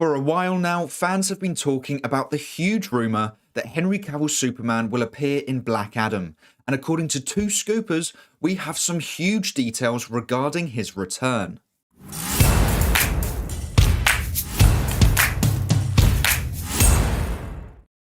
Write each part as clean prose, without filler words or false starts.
For a while now, fans have been talking about the huge rumour that Henry Cavill's Superman will appear in Black Adam, and according to two scoopers, we have some huge details regarding his return.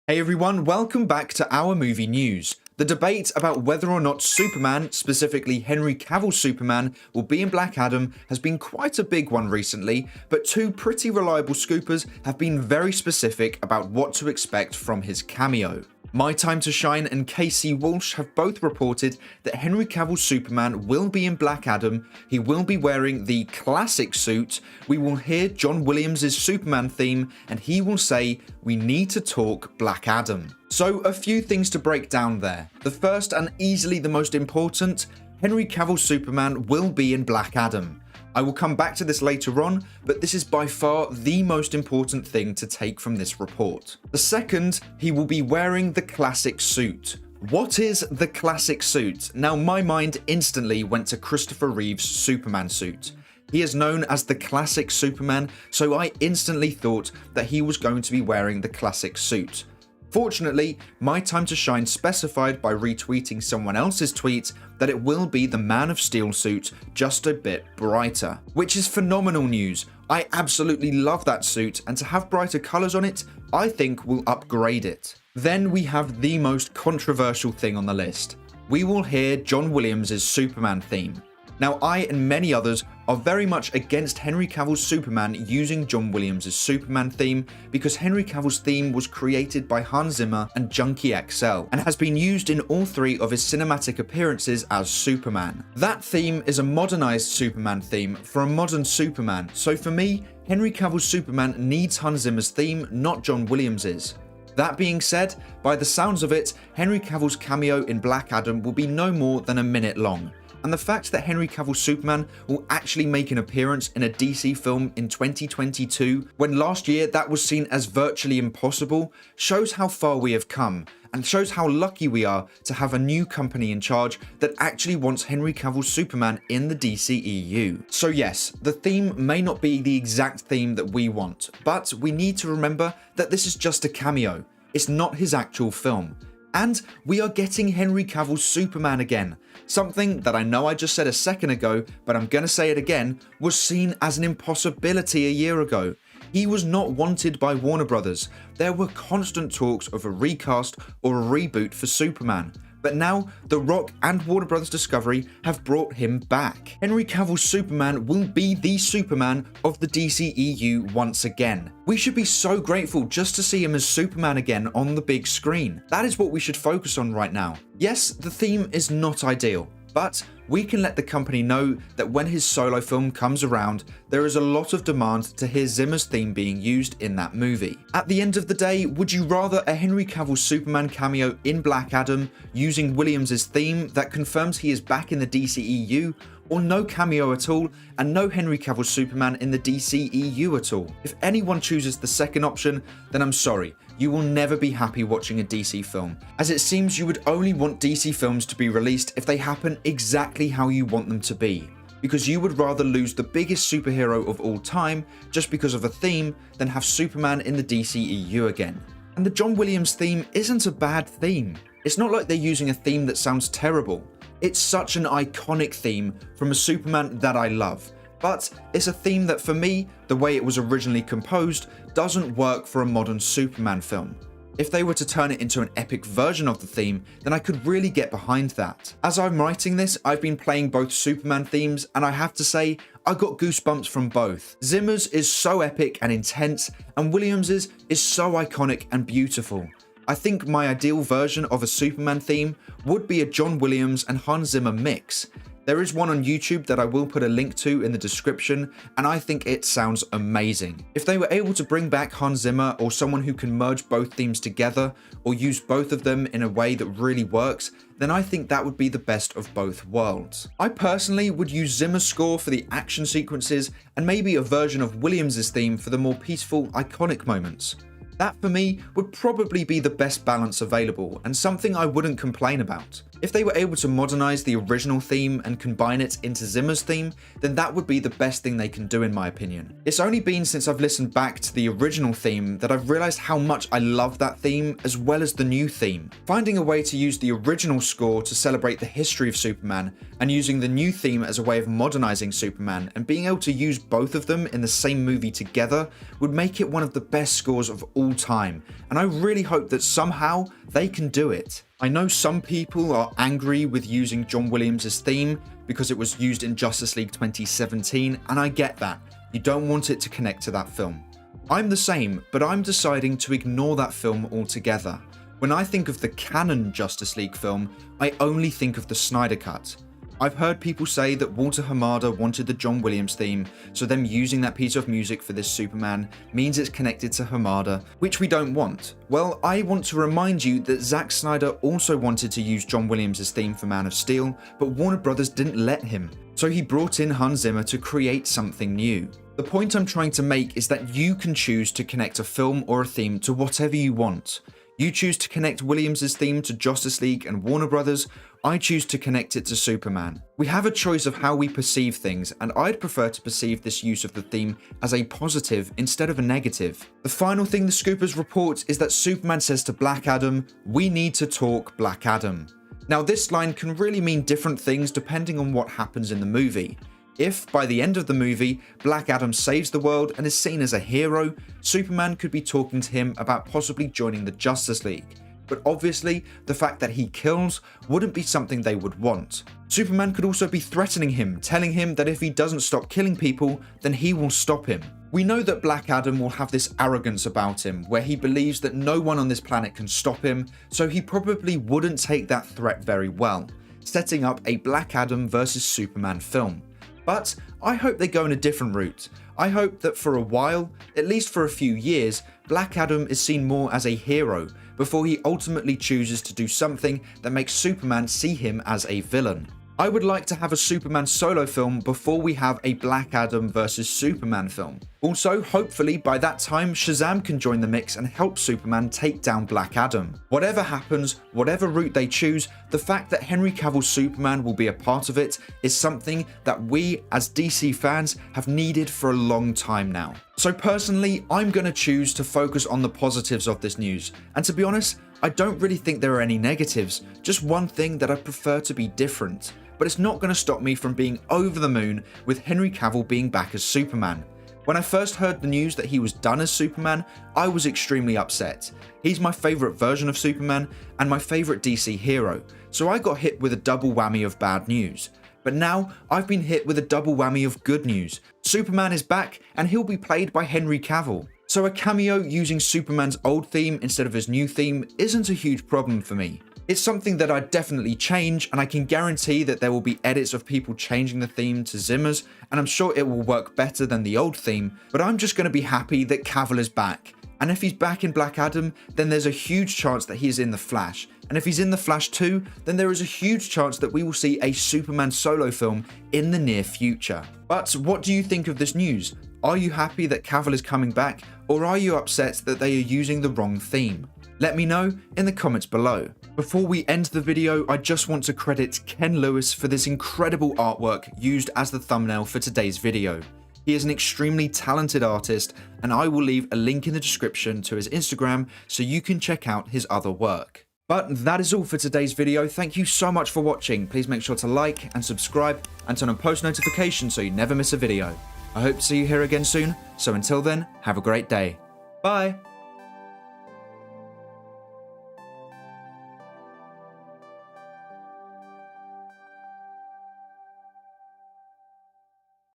Hey everyone, welcome back to our movie news. The debate about whether or not Superman, specifically Henry Cavill's Superman, will be in Black Adam has been quite a big one recently, but two pretty reliable scoopers have been very specific about what to expect from his cameo. My Time to Shine and KC Walsh have both reported that Henry Cavill's Superman will be in Black Adam, he will be wearing the classic suit, we will hear John Williams' Superman theme, and he will say, "We need to talk Black Adam." So a few things to break down there. The first and easily the most important, Henry Cavill's Superman will be in Black Adam. I will come back to this later on, but this is by far the most important thing to take from this report. The second, he will be wearing the classic suit. What is the classic suit? Now, my mind instantly went to Christopher Reeve's Superman suit. He is known as the classic Superman, so I instantly thought that he was going to be wearing the classic suit. Fortunately, My Time to Shine specified by retweeting someone else's tweet that it will be the Man of Steel suit, just a bit brighter, which is phenomenal news. I absolutely love that suit, and to have brighter colours on it, I think will upgrade it. Then we have the most controversial thing on the list. We will hear John Williams' Superman theme. Now, I and many others are very much against Henry Cavill's Superman using John Williams' Superman theme because Henry Cavill's theme was created by Hans Zimmer and Junkie XL and has been used in all three of his cinematic appearances as Superman. That theme is a modernized Superman theme for a modern Superman, so for me, Henry Cavill's Superman needs Hans Zimmer's theme, not John Williams's. That being said, by the sounds of it, Henry Cavill's cameo in Black Adam will be no more than a minute long. And the fact that Henry Cavill's Superman will actually make an appearance in a DC film in 2022, when last year that was seen as virtually impossible, shows how far we have come, and shows how lucky we are to have a new company in charge that actually wants Henry Cavill's Superman in the DCEU. So yes, the theme may not be the exact theme that we want, but we need to remember that this is just a cameo. It's not his actual film. And we are getting Henry Cavill's Superman again. Something that I know I just said a second ago, but I'm gonna say it again, was seen as an impossibility a year ago. He was not wanted by Warner Brothers. There were constant talks of a recast or a reboot for Superman. But now, The Rock and Warner Brothers Discovery have brought him back. Henry Cavill's Superman will be the Superman of the DCEU once again. We should be so grateful just to see him as Superman again on the big screen. That is what we should focus on right now. Yes, the theme is not ideal, but we can let the company know that when his solo film comes around, there is a lot of demand to hear Zimmer's theme being used in that movie. At the end of the day, would you rather a Henry Cavill Superman cameo in Black Adam using Williams' theme that confirms he is back in the DCEU, or no cameo at all and no Henry Cavill Superman in the DCEU at all? If anyone chooses the second option, then I'm sorry. You will never be happy watching a DC film, as it seems you would only want DC films to be released if they happen exactly how you want them to be, because you would rather lose the biggest superhero of all time just because of a theme than have Superman in the DCEU again. And the John Williams theme isn't a bad theme. It's not like they're using a theme that sounds terrible. It's such an iconic theme from a Superman that I love. But it's a theme that for me, the way it was originally composed, doesn't work for a modern Superman film. If they were to turn it into an epic version of the theme, then I could really get behind that. As I'm writing this, I've been playing both Superman themes, and I have to say, I got goosebumps from both. Zimmer's is so epic and intense, and Williams's is so iconic and beautiful. I think my ideal version of a Superman theme would be a John Williams and Hans Zimmer mix. There is one on YouTube that I will put a link to in the description, and I think it sounds amazing. If they were able to bring back Hans Zimmer or someone who can merge both themes together or use both of them in a way that really works, then I think that would be the best of both worlds. I personally would use Zimmer's score for the action sequences and maybe a version of Williams' theme for the more peaceful, iconic moments. That for me would probably be the best balance available and something I wouldn't complain about. If they were able to modernize the original theme and combine it into Zimmer's theme, then that would be the best thing they can do in my opinion. It's only been since I've listened back to the original theme that I've realized how much I love that theme as well as the new theme. Finding a way to use the original score to celebrate the history of Superman and using the new theme as a way of modernizing Superman and being able to use both of them in the same movie together would make it one of the best scores of all time, and I really hope that somehow they can do it. I know some people are angry with using John Williams' theme because it was used in Justice League 2017, and I get that. You don't want it to connect to that film. I'm the same, but I'm deciding to ignore that film altogether. When I think of the canon Justice League film, I only think of the Snyder Cut. I've heard people say that Walter Hamada wanted the John Williams theme, so them using that piece of music for this Superman means it's connected to Hamada, which we don't want. Well, I want to remind you that Zack Snyder also wanted to use John Williams' theme for Man of Steel, but Warner Brothers didn't let him, so he brought in Hans Zimmer to create something new. The point I'm trying to make is that you can choose to connect a film or a theme to whatever you want. You choose to connect Williams' theme to Justice League and Warner Brothers, I choose to connect it to Superman. We have a choice of how we perceive things, and I'd prefer to perceive this use of the theme as a positive instead of a negative. The final thing the Scoopers report is that Superman says to Black Adam, "We need to talk, Black Adam." Now this line can really mean different things depending on what happens in the movie. If, by the end of the movie, Black Adam saves the world and is seen as a hero, Superman could be talking to him about possibly joining the Justice League. But obviously, the fact that he kills wouldn't be something they would want. Superman could also be threatening him, telling him that if he doesn't stop killing people, then he will stop him. We know that Black Adam will have this arrogance about him, where he believes that no one on this planet can stop him, so he probably wouldn't take that threat very well, setting up a Black Adam versus Superman film. But I hope they go in a different route. I hope that for a while, at least for a few years, Black Adam is seen more as a hero before he ultimately chooses to do something that makes Superman see him as a villain. I would like to have a Superman solo film before we have a Black Adam versus Superman film. Also, hopefully by that time, Shazam can join the mix and help Superman take down Black Adam. Whatever happens, whatever route they choose, the fact that Henry Cavill's Superman will be a part of it is something that we as DC fans have needed for a long time now. So personally, I'm going to choose to focus on the positives of this news, and to be honest, I don't really think there are any negatives, just one thing that I prefer to be different. But it's not going to stop me from being over the moon with Henry Cavill being back as Superman. When I first heard the news that he was done as Superman, I was extremely upset. He's my favourite version of Superman and my favourite DC hero, so I got hit with a double whammy of bad news. But now I've been hit with a double whammy of good news. Superman is back and he'll be played by Henry Cavill. So a cameo using Superman's old theme instead of his new theme isn't a huge problem for me. It's something that I'd definitely change, and I can guarantee that there will be edits of people changing the theme to Zimmer's, and I'm sure it will work better than the old theme, but I'm just going to be happy that Cavill is back. And if he's back in Black Adam, then there's a huge chance that he is in The Flash. And if he's in The Flash too, then there is a huge chance that we will see a Superman solo film in the near future. But what do you think of this news? Are you happy that Cavill is coming back, or are you upset that they are using the wrong theme? Let me know in the comments below. Before we end the video, I just want to credit Ken Lewis for this incredible artwork used as the thumbnail for today's video. He is an extremely talented artist, and I will leave a link in the description to his Instagram so you can check out his other work. But that is all for today's video. Thank you so much for watching. Please make sure to like and subscribe and turn on post notifications so you never miss a video. I hope to see you here again soon, so until then, have a great day. Bye!